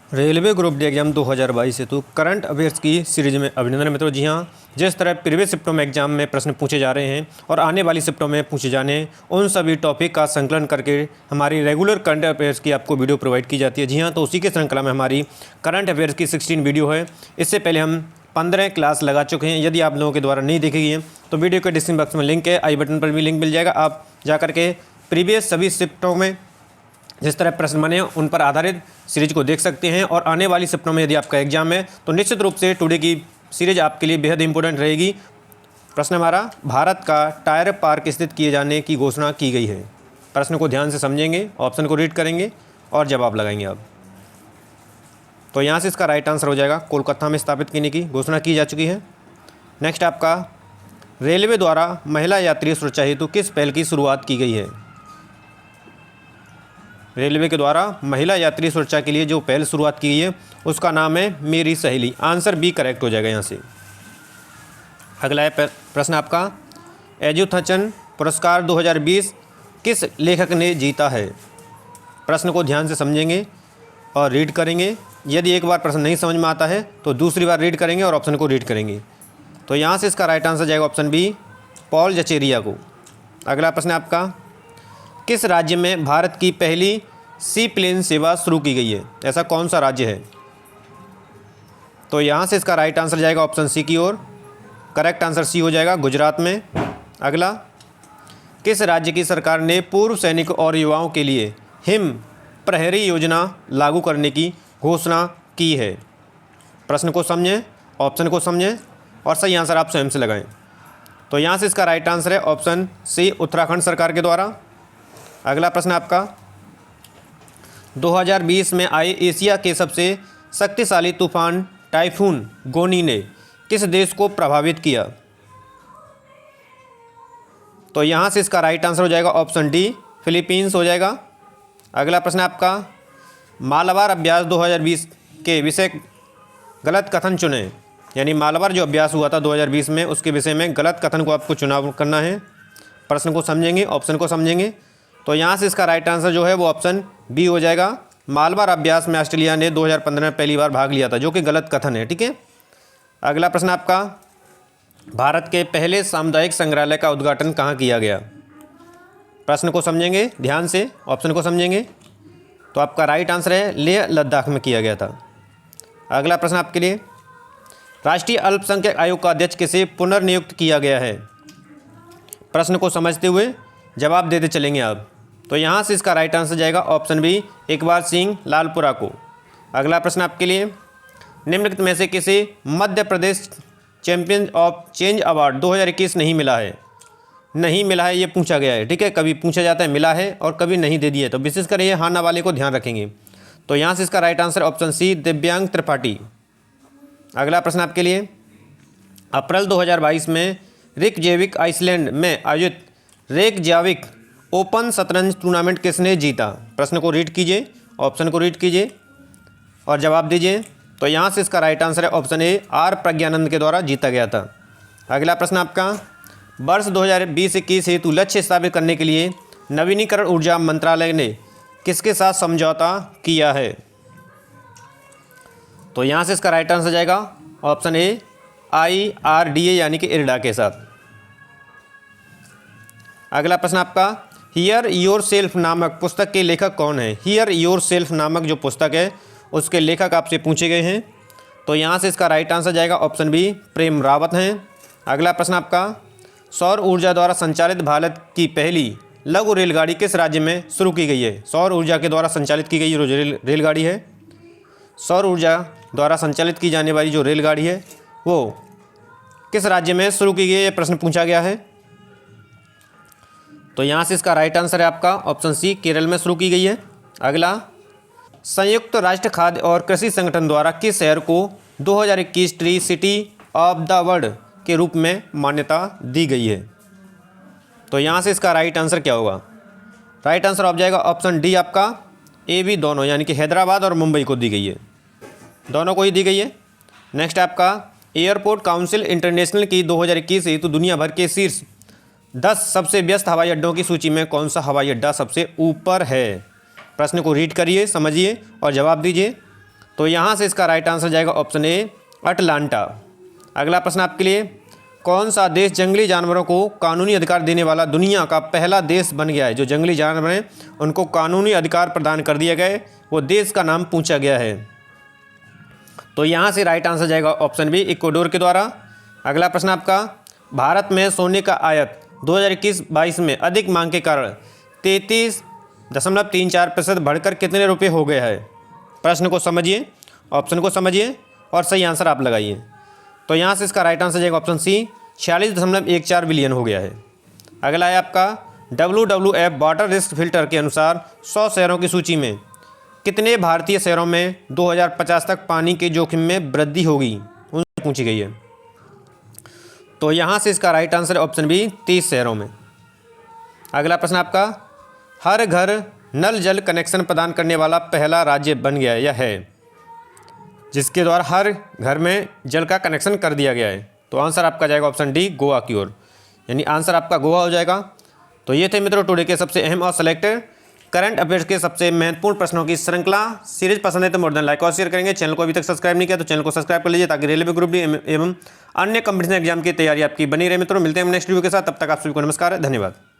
Railway group D exam 2022 हेतु current affairs की series में अभिनंदन मित्रों। जी हाँ, जिस तरह प्रीवियस शिफ्टों में एग्जाम में प्रश्न पूछे जा रहे हैं और आने वाली शिफ्टों में पूछे जाने, उन सभी टॉपिक का संकलन करके हमारी रेगुलर करंट अफेयर्स की आपको वीडियो प्रोवाइड की जाती है। जी हाँ, तो उसी की श्रृंखला में हमारी करंट अफेयर्स की 16 वीडियो है। इससे पहले हम 15 क्लास लगा चुके हैं। यदि आप लोगों के द्वारा नहीं देखी गई है तो वीडियो के डिस्क्रिप्शन बॉक्स में लिंक है, आई बटन पर भी लिंक मिल जाएगा। आप जा करके प्रीवियस सभी शिफ्टों में जिस तरह प्रश्न बने उन पर आधारित सीरीज को देख सकते हैं। और आने वाली शिफ्टों में यदि आपका एग्जाम है तो निश्चित रूप से टुडे की सीरीज आपके लिए बेहद इंपॉर्टेंट रहेगी। प्रश्न हमारा, भारत का टायर पार्क स्थित किए जाने की घोषणा की गई है। प्रश्न को ध्यान से समझेंगे, ऑप्शन को रीड करेंगे और जवाब लगाएंगे आप। तो यहाँ से इसका राइट आंसर हो जाएगा कोलकाता में स्थापित करने की घोषणा की जा चुकी है। नेक्स्ट आपका, रेलवे द्वारा महिला यात्री सुरक्षा हेतु किस पहल की शुरुआत की गई है। रेलवे के द्वारा महिला यात्री सुरक्षा के लिए जो पहल शुरुआत की गई है उसका नाम है मेरी सहेली। आंसर बी करेक्ट हो जाएगा यहाँ से। अगला है प्रश्न आपका, एजुथचन पुरस्कार 2020 किस लेखक ने जीता है। प्रश्न को ध्यान से समझेंगे और रीड करेंगे। यदि एक बार प्रश्न नहीं समझ में आता है तो दूसरी बार रीड करेंगे और ऑप्शन को रीड करेंगे। तो यहाँ से इसका राइट आंसर जाएगा ऑप्शन बी, पॉल जचेरिया को। अगला प्रश्न आपका, किस राज्य में भारत की पहली सी प्लेन सेवा शुरू की गई है। ऐसा कौन सा राज्य है। तो यहाँ से इसका राइट आंसर जाएगा ऑप्शन सी की ओर। करेक्ट आंसर सी हो जाएगा, गुजरात में। अगला, किस राज्य की सरकार ने पूर्व सैनिक और युवाओं के लिए हिम प्रहरी योजना लागू करने की घोषणा की है। प्रश्न को समझें, ऑप्शन को समझें और सही आंसर आप स्वयं से लगाएं। तो यहाँ से इसका राइट आंसर है ऑप्शन सी, उत्तराखंड सरकार के द्वारा। अगला प्रश्न आपका, 2020 में आए एशिया के सबसे शक्तिशाली तूफान टाइफून गोनी ने किस देश को प्रभावित किया। तो यहाँ से इसका राइट आंसर हो जाएगा ऑप्शन डी, फिलीपींस हो जाएगा। अगला प्रश्न आपका, मालाबार अभ्यास 2020 के विषय गलत कथन चुनें। यानी मालाबार जो अभ्यास हुआ था 2020 में उसके विषय में गलत कथन को आपको चुनाव करना है। प्रश्न को समझेंगे, ऑप्शन को समझेंगे। तो यहाँ से इसका राइट आंसर जो है वो ऑप्शन बी हो जाएगा। मालाबार अभ्यास में ऑस्ट्रेलिया ने 2015 में पहली बार भाग लिया था, जो कि गलत कथन है। ठीक है। अगला प्रश्न आपका, भारत के पहले सामुदायिक संग्रहालय का उद्घाटन कहाँ किया गया। प्रश्न को समझेंगे ध्यान से, ऑप्शन को समझेंगे। तो आपका राइट आंसर है लेह लद्दाख में किया गया था। अगला प्रश्न आपके लिए, राष्ट्रीय अल्पसंख्यक आयोग का अध्यक्ष किसे पुनर्नियुक्त किया गया है। प्रश्न को समझते हुए जवाब देते चलेंगे आप। तो यहाँ से इसका राइट आंसर जाएगा ऑप्शन बी, इकबाल सिंह लालपुरा को। अगला प्रश्न आपके लिए, निम्नलिखित में से किसे Madhya Pradesh champion of change award 2021 नहीं मिला है। नहीं मिला है ये पूछा गया है। ठीक है, कभी पूछा जाता है मिला है और कभी नहीं दे दिया है। तो विशेषकर ये हाँ ना वाले को ध्यान रखेंगे। तो यहाँ से इसका राइट आंसर ऑप्शन सी, दिव्यांग त्रिपाठी। अगला प्रश्न आपके लिए, अप्रैल 2022 में रिकजेविक आइसलैंड में आयोजित रेकजाविक ओपन शतरंज टूर्नामेंट किसने जीता। प्रश्न को रीड कीजिए, ऑप्शन को रीड कीजिए और जवाब दीजिए। तो यहाँ से इसका राइट आंसर है ऑप्शन ए, आर प्रज्ञानंद के द्वारा जीता गया था। अगला प्रश्न आपका, वर्ष 2020-21 हेतु लक्ष्य स्थापित करने के लिए नवीनीकरण ऊर्जा मंत्रालय ने किसके साथ समझौता किया है। तो यहाँ से इसका राइट आंसर जाएगा ऑप्शन ए, IRDA यानी कि इरडा के साथ। अगला प्रश्न आपका, हियर योर सेल्फ नामक पुस्तक के लेखक कौन है। हियर योर सेल्फ नामक जो पुस्तक है उसके लेखक आपसे पूछे गए हैं। तो यहाँ से इसका राइट आंसर जाएगा ऑप्शन बी, प्रेम रावत हैं। अगला प्रश्न आपका, सौर ऊर्जा द्वारा संचालित भारत की पहली लघु रेलगाड़ी किस राज्य में शुरू की गई है। सौर ऊर्जा के द्वारा संचालित की गई जो रेलगाड़ी है, सौर ऊर्जा द्वारा संचालित की जाने वाली जो रेलगाड़ी है वो किस राज्य में शुरू की गई है, ये प्रश्न पूछा गया है। तो यहाँ से इसका राइट आंसर है आपका ऑप्शन सी, केरल में शुरू की गई है। अगला, संयुक्त राष्ट्र खाद्य और कृषि संगठन द्वारा किस शहर को 2021 tree city of the world के रूप में मान्यता दी गई है। तो यहाँ से इसका राइट आंसर क्या होगा। राइट आंसर हो जाएगा ऑप्शन डी आपका, ए बी दोनों, यानी कि हैदराबाद और मुंबई को दी गई है, दोनों को ही दी गई है। नेक्स्ट आपका, एयरपोर्ट काउंसिल इंटरनेशनल की 2021 हेतु दुनिया भर के शीर्ष 10 सबसे व्यस्त हवाई अड्डों की सूची में कौन सा हवाई अड्डा सबसे ऊपर है। प्रश्न को रीड करिए, समझिए और जवाब दीजिए। तो यहाँ से इसका राइट आंसर जाएगा ऑप्शन ए अटलांटा। अगला प्रश्न आपके लिए, कौन सा देश जंगली जानवरों को कानूनी अधिकार देने वाला दुनिया का पहला देश बन गया है? जो जंगली जानवर हैं उनको कानूनी अधिकार प्रदान कर दिया गया है, वो देश का नाम पूछा गया है। तो यहाँ से राइट आंसर जाएगा ऑप्शन बी इक्वाडोर के द्वारा। अगला प्रश्न आपका, भारत में सोने का आयात 2021-22 में अधिक मांग के कारण 33.34% बढ़कर कितने रुपये हो गया है? प्रश्न को समझिए, ऑप्शन को समझिए और सही आंसर आप लगाइए। तो यहाँ से इसका राइट आंसर जाएगा ऑप्शन सी 46.14 बिलियन हो गया है। अगला है आपका, WWF वाटर रिस्क फिल्टर के अनुसार 100 शहरों की सूची में कितने भारतीय शहरों में 2050 तक पानी के जोखिम में वृद्धि होगी, उनसे पूछी गई है। तो यहाँ से इसका राइट आंसर ऑप्शन बी 30 शहरों में। अगला प्रश्न आपका, हर घर नल जल कनेक्शन प्रदान करने वाला पहला राज्य बन गया है या है, जिसके द्वारा हर घर में जल का कनेक्शन कर दिया गया है? तो आंसर आपका जाएगा ऑप्शन डी गोवा की ओर, यानी आंसर आपका गोवा हो जाएगा। तो ये थे मित्रों टुडे के सबसे अहम और सेलेक्टेड करंट अफेयर्स के सबसे महत्वपूर्ण प्रश्नों की श्रृंखला। सीरीज पसंद है तो मोर देन लाइक और शेयर करेंगे। चैनल को अभी तक सब्सक्राइब नहीं किया तो चैनल को सब्सक्राइब कर लीजिए, ताकि रेलवे ग्रुप डी एवं अन्य कंपटीशन एग्जाम की तैयारी आपकी बनी रहे। मित्रों मिलते हैं नेक्स्ट वीडियो के साथ, तब तक आप सभी को नमस्कार, धन्यवाद।